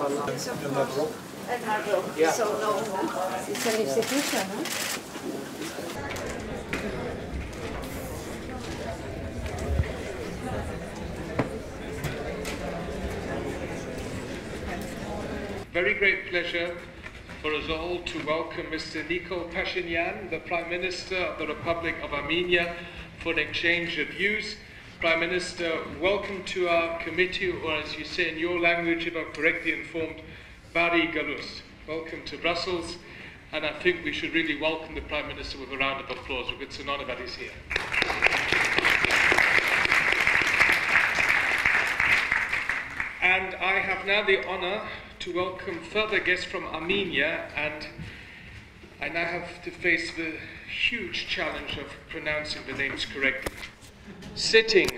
Yeah. So no, it's an institution, huh? Very great pleasure for us all to welcome Mr. Nikol Pashinyan, the Prime Minister of the Republic of Armenia, for an exchange of views. Prime Minister, welcome to our committee, or as you say in your language, if I'm correctly informed, Bari Galus. Welcome to Brussels, and I think we should really welcome the Prime Minister with a round of applause. It's an honor that he's here. And I have now the honor to welcome further guests from Armenia, and I now have to face the huge challenge of pronouncing the names correctly. Sitting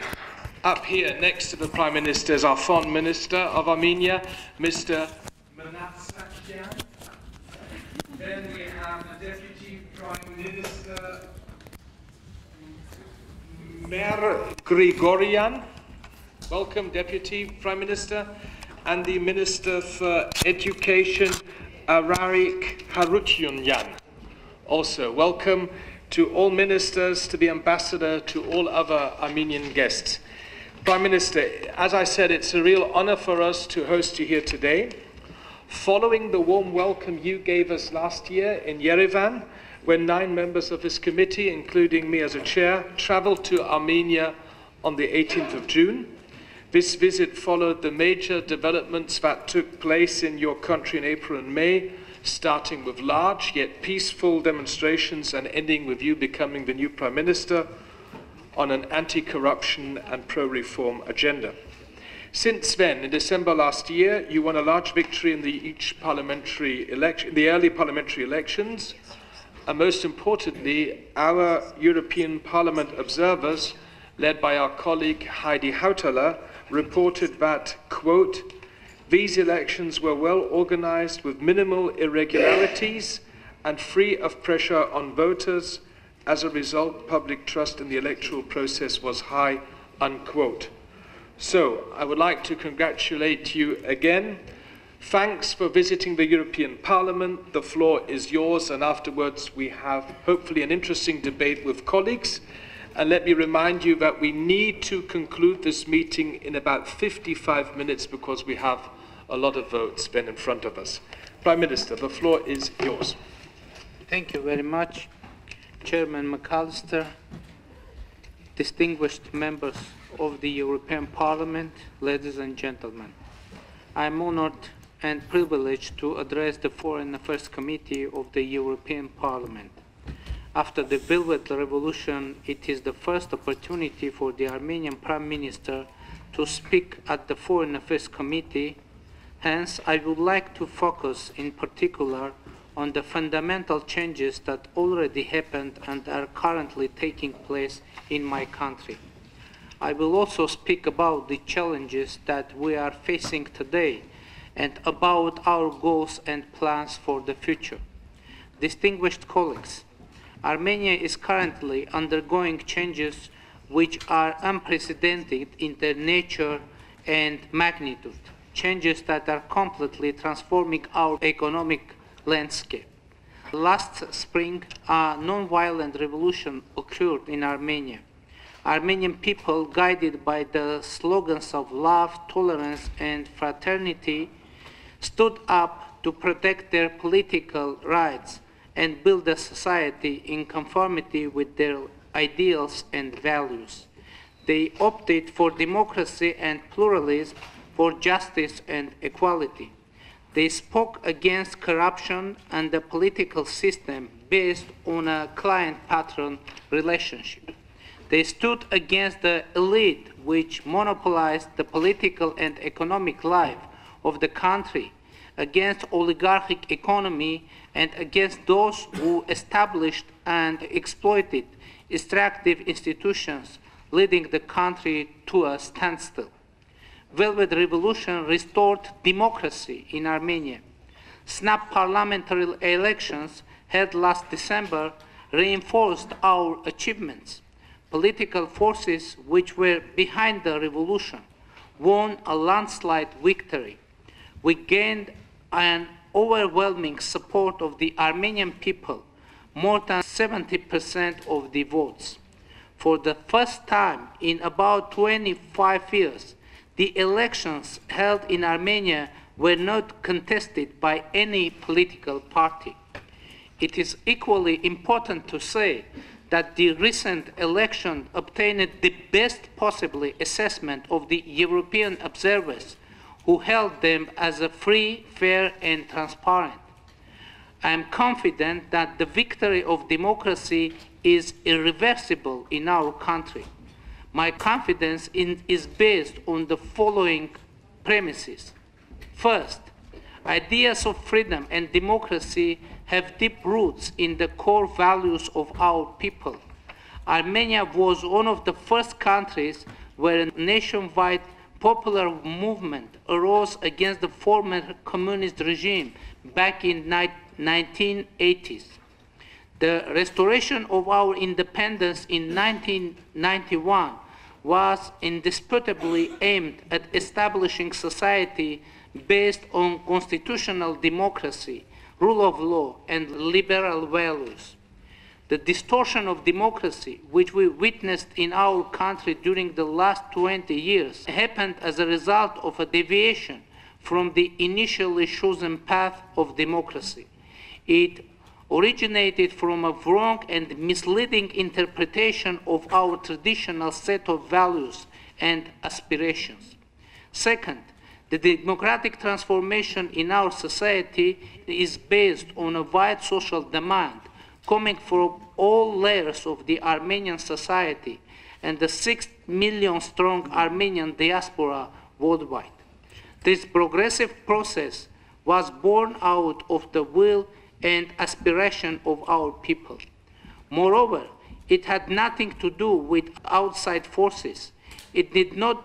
up here next to the Prime Minister is our Foreign Minister of Armenia, Mr. Manatsakyan. Then we have the Deputy Prime Minister, Mer Grigoryan. Welcome, Deputy Prime Minister. And the Minister for Education, Ararik Harutyunyan. Also, welcome to all ministers, to the ambassador, to all other Armenian guests. Prime Minister, as I said, it's a real honor for us to host you here today. Following the warm welcome you gave us last year in Yerevan, when 9 members of this committee, including me as a chair, traveled to Armenia on the 18th of June. This visit followed the major developments that took place in your country in April and May, starting with large yet peaceful demonstrations and ending with you becoming the new Prime Minister on an anti-corruption and pro-reform agenda. Since then, in December last year, you won a large victory in the early parliamentary elections, and most importantly, our European Parliament observers, led by our colleague Heidi Hautala, reported that, quote, these elections were well organized with minimal irregularities and free of pressure on voters. As a result, public trust in the electoral process was high, unquote. So, I would like to congratulate you again. Thanks for visiting the European Parliament. The floor is yours, and afterwards we have hopefully an interesting debate with colleagues. And let me remind you that we need to conclude this meeting in about 55 minutes because we have a lot of votes then in front of us. Prime Minister, the floor is yours. Thank you very much, Chairman McAllister, distinguished members of the European Parliament, ladies and gentlemen. I am honored and privileged to address the Foreign Affairs Committee of the European Parliament. After the Velvet Revolution, it is the first opportunity for the Armenian Prime Minister to speak at the Foreign Affairs Committee. Hence, I would like to focus in particular on the fundamental changes that already happened and are currently taking place in my country. I will also speak about the challenges that we are facing today and about our goals and plans for the future. Distinguished colleagues, Armenia is currently undergoing changes which are unprecedented in their nature and magnitude, changes that are completely transforming our economic landscape. Last spring, a non-violent revolution occurred in Armenia. Armenian people, guided by the slogans of love, tolerance, and fraternity, stood up to protect their political rights and build a society in conformity with their ideals and values. They opted for democracy and pluralism, for justice and equality. They spoke against corruption and a political system based on a client-patron relationship. They stood against the elite which monopolized the political and economic life of the country, against oligarchic economy, and against those who established and exploited extractive institutions, leading the country to a standstill. Velvet Revolution restored democracy in Armenia. Snap parliamentary elections held last December reinforced our achievements. Political forces which were behind the revolution won a landslide victory. we gained an overwhelming support of the Armenian people, more than 70% of the votes. For the first time in about 25 years, the elections held in Armenia were not contested by any political party. It is equally important to say that the recent election obtained the best possible assessment of the European observers who held them as a free, fair, and transparent. I am confident that the victory of democracy is irreversible in our country. My confidence is based on the following premises. First, ideas of freedom and democracy have deep roots in the core values of our people. Armenia was one of the first countries where a nationwide popular movement arose against the former communist regime back in 1980s. The restoration of our independence in 1991 was indisputably aimed at establishing society based on constitutional democracy, rule of law, and liberal values. The distortion of democracy, which we witnessed in our country during the last 20 years, happened as a result of a deviation from the initially chosen path of democracy. It originated from a wrong and misleading interpretation of our traditional set of values and aspirations. Second, the democratic transformation in our society is based on a wide social demand coming from all layers of the Armenian society and the 6 million strong Armenian diaspora worldwide. This progressive process was born out of the will and aspiration of our people. Moreover, it had nothing to do with outside forces. It did not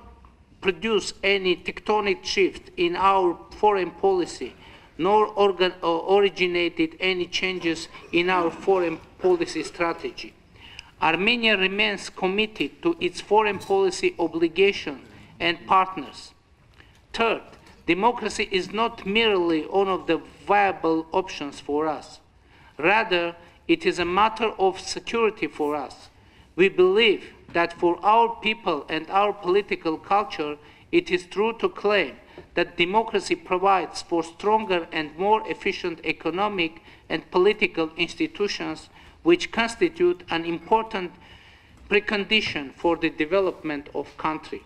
produce any tectonic shift in our foreign policy, nor originated any changes in our foreign policy strategy. Armenia remains committed to its foreign policy obligations and partners. Third, democracy is not merely one of the viable options for us. Rather, it is a matter of security for us. We believe that for our people and our political culture, it is true to claim that democracy provides for stronger and more efficient economic and political institutions which constitute an important precondition for the development of country.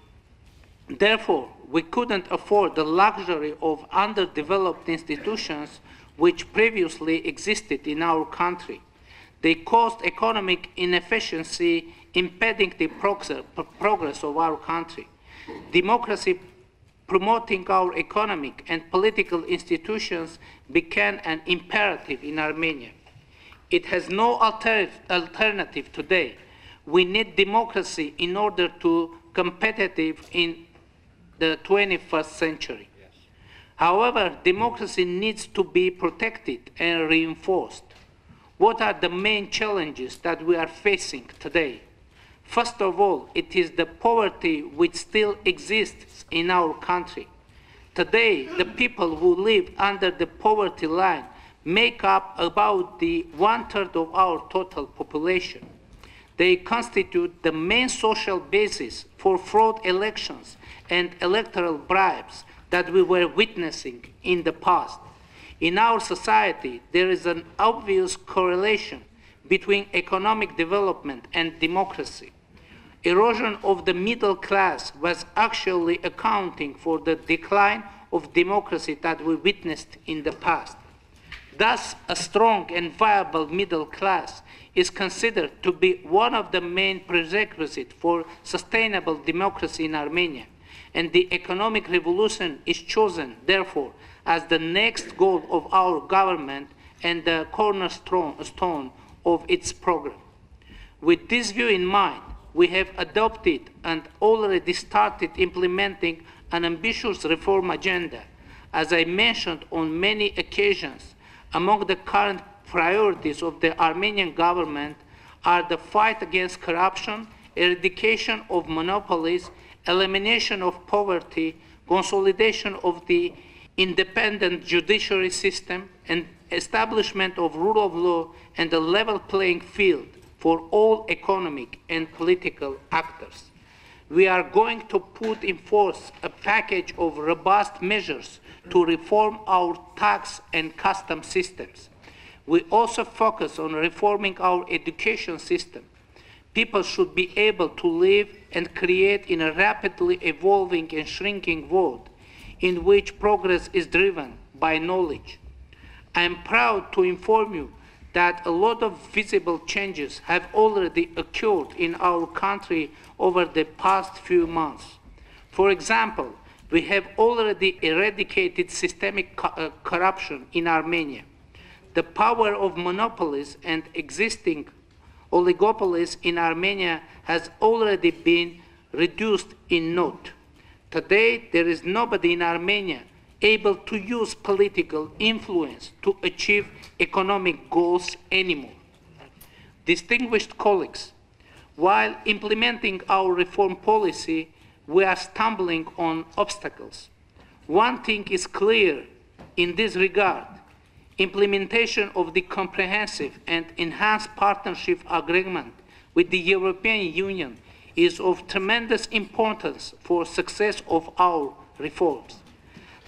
Therefore, we couldn't afford the luxury of underdeveloped institutions which previously existed in our country. They caused economic inefficiency, impeding the progress of our country. Democracy promoting our economic and political institutions became an imperative in Armenia. It has no alternative today. We need democracy in order to be competitive in the 21st century. Yes. However, democracy needs to be protected and reinforced. What are the main challenges that we are facing today? First of all, it is the poverty which still exists in our country. Today, the people who live under the poverty line make up about the 1/3 of our total population. They constitute the main social basis for fraud elections and electoral bribes that we were witnessing in the past. In our society, there is an obvious correlation between economic development and democracy. Erosion of the middle class was actually accounting for the decline of democracy that we witnessed in the past. Thus, a strong and viable middle class is considered to be one of the main prerequisites for sustainable democracy in Armenia, and the economic revolution is chosen, therefore, as the next goal of our government and the cornerstone of its program. With this view in mind, we have adopted and already started implementing an ambitious reform agenda. As I mentioned on many occasions, among the current priorities of the Armenian government are the fight against corruption, eradication of monopolies, elimination of poverty, consolidation of the independent judiciary system, and establishment of rule of law and a level playing field for all economic and political actors. We are going to put in force a package of robust measures to reform our tax and custom systems. We also focus on reforming our education system. People should be able to live and create in a rapidly evolving and shrinking world in which progress is driven by knowledge. I am proud to inform you that a lot of visible changes have already occurred in our country over the past few months. For example, we have already eradicated systemic corruption in Armenia. The power of monopolies and existing oligopolies in Armenia has already been reduced in note. Today, there is nobody in Armenia able to use political influence to achieve economic goals anymore. Distinguished colleagues, while implementing our reform policy, we are stumbling on obstacles. One thing is clear in this regard: implementation of the comprehensive and enhanced partnership agreement with the European Union is of tremendous importance for success of our reforms.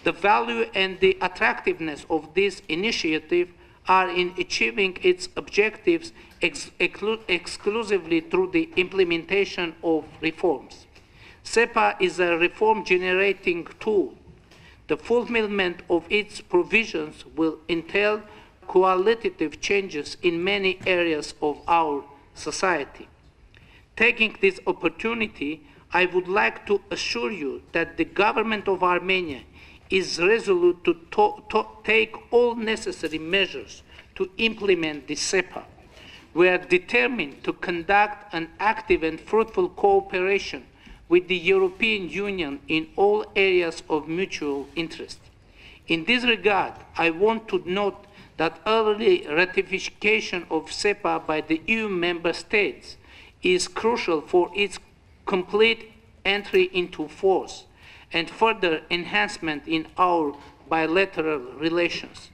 The value and the attractiveness of this initiative are in achieving its objectives exclusively through the implementation of reforms. SEPA is a reform-generating tool. The fulfillment of its provisions will entail qualitative changes in many areas of our society. Taking this opportunity, I would like to assure you that the government of Armenia is resolute to take all necessary measures to implement the SEPA. We are determined to conduct an active and fruitful cooperation with the European Union in all areas of mutual interest. In this regard, I want to note that early ratification of SEPA by the EU member states is crucial for its complete entry into force and further enhancement in our bilateral relations.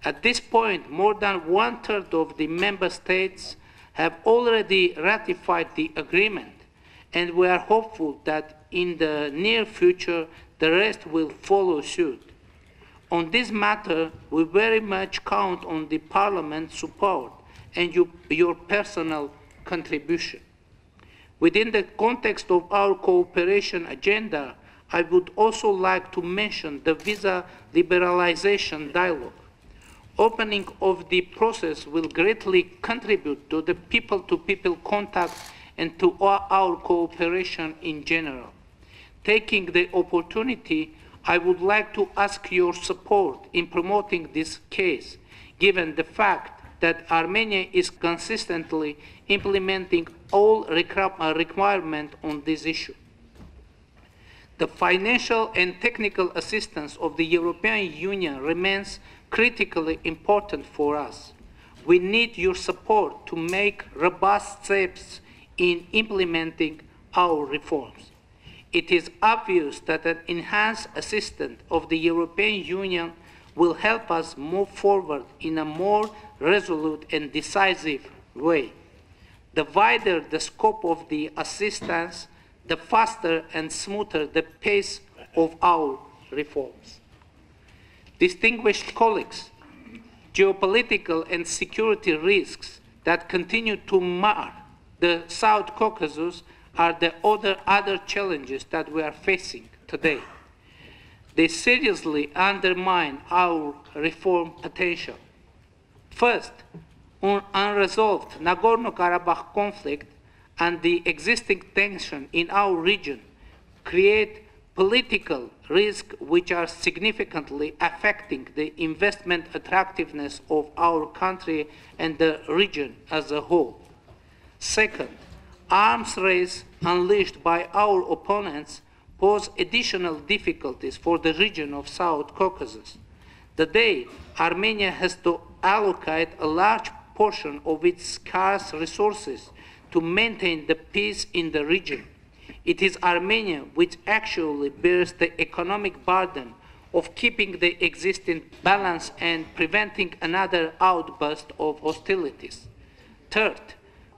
At this point, more than 1/3 of the member states have already ratified the agreement, and we are hopeful that in the near future, the rest will follow suit. On this matter, we very much count on the Parliament's support and your personal contribution. Within the context of our cooperation agenda, I would also like to mention the visa liberalization dialogue. Opening of the process will greatly contribute to the people-to-people contact and to our cooperation in general. Taking the opportunity, I would like to ask your support in promoting this case, given the fact that Armenia is consistently implementing all requirements on this issue. The financial and technical assistance of the European Union remains critically important for us. We need your support to make robust steps in implementing our reforms. It is obvious that an enhanced assistance of the European Union will help us move forward in a more resolute and decisive way. The wider the scope of the assistance, the faster and smoother the pace of our reforms. Distinguished colleagues, geopolitical and security risks that continue to mar the South Caucasus are the other challenges that we are facing today. They seriously undermine our reform potential. First, unresolved Nagorno-Karabakh conflict and the existing tension in our region create political risks which are significantly affecting the investment attractiveness of our country and the region as a whole. Second, arms race unleashed by our opponents pose additional difficulties for the region of South Caucasus. Today, Armenia has to allocate a large portion of its scarce resources to maintain the peace in the region. It is Armenia which actually bears the economic burden of keeping the existing balance and preventing another outburst of hostilities. Third,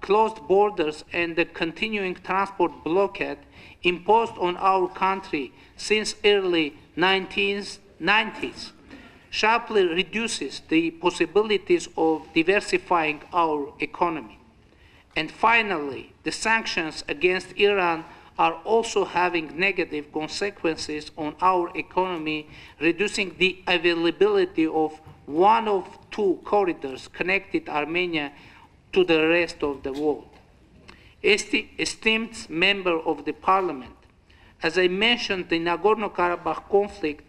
closed borders and the continuing transport blockade imposed on our country since early 1990s sharply reduces the possibilities of diversifying our economy. And finally, the sanctions against Iran are also having negative consequences on our economy, reducing the availability of one of two corridors connected Armenia to the rest of the world. Esteemed member of the parliament, as I mentioned the Nagorno-Karabakh conflict,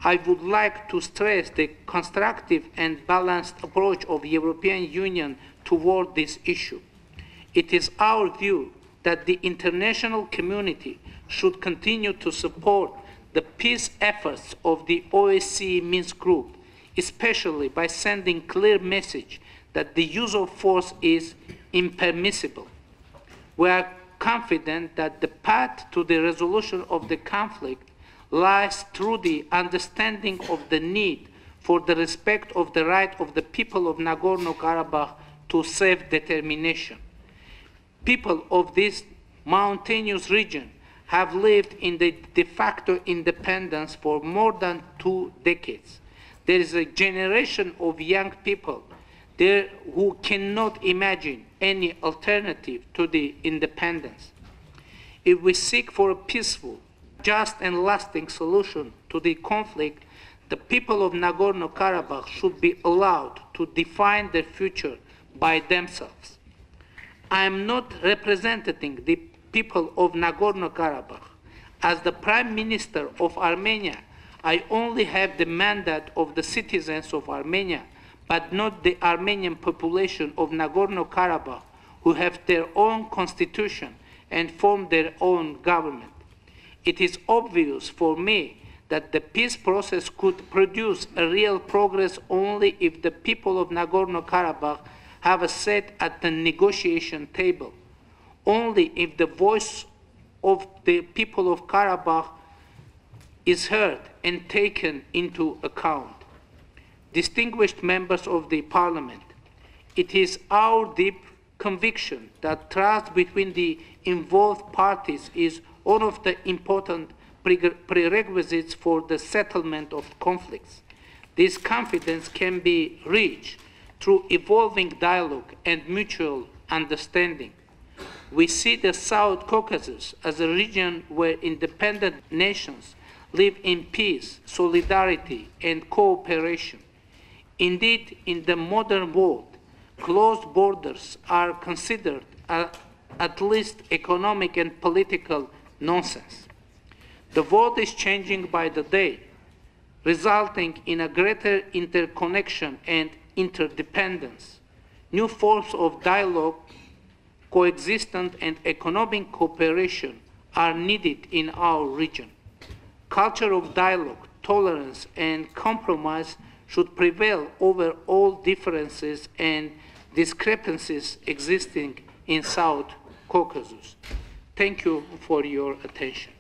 I would like to stress the constructive and balanced approach of the European Union toward this issue. It is our view that the international community should continue to support the peace efforts of the OSCE Minsk Group, especially by sending clear message that the use of force is impermissible. We are confident that the path to the resolution of the conflict lies through the understanding of the need for the respect of the right of the people of Nagorno-Karabakh to self-determination. People of this mountainous region have lived in the de facto independence for more than 2 decades. There is a generation of young people there who cannot imagine any alternative to the independence. If we seek for a peaceful, just and lasting solution to the conflict, the people of Nagorno-Karabakh should be allowed to define their future by themselves. I am not representing the people of Nagorno-Karabakh. As the Prime Minister of Armenia, I only have the mandate of the citizens of Armenia, but not the Armenian population of Nagorno-Karabakh, who have their own constitution and form their own government. It is obvious for me that the peace process could produce a real progress only if the people of Nagorno-Karabakh have a seat at the negotiation table, only if the voice of the people of Karabakh is heard and taken into account. Distinguished members of the Parliament, it is our deep conviction that trust between the involved parties is one of the important prerequisites for the settlement of conflicts. This confidence can be reached through evolving dialogue and mutual understanding. We see the South Caucasus as a region where independent nations live in peace, solidarity, and cooperation. Indeed, in the modern world, closed borders are considered at least economic and political nonsense. The world is changing by the day, resulting in a greater interconnection and interdependence. New forms of dialogue, coexistence, and economic cooperation are needed in our region. Culture of dialogue, tolerance, and compromise should prevail over all differences and discrepancies existing in South Caucasus. Thank you for your attention.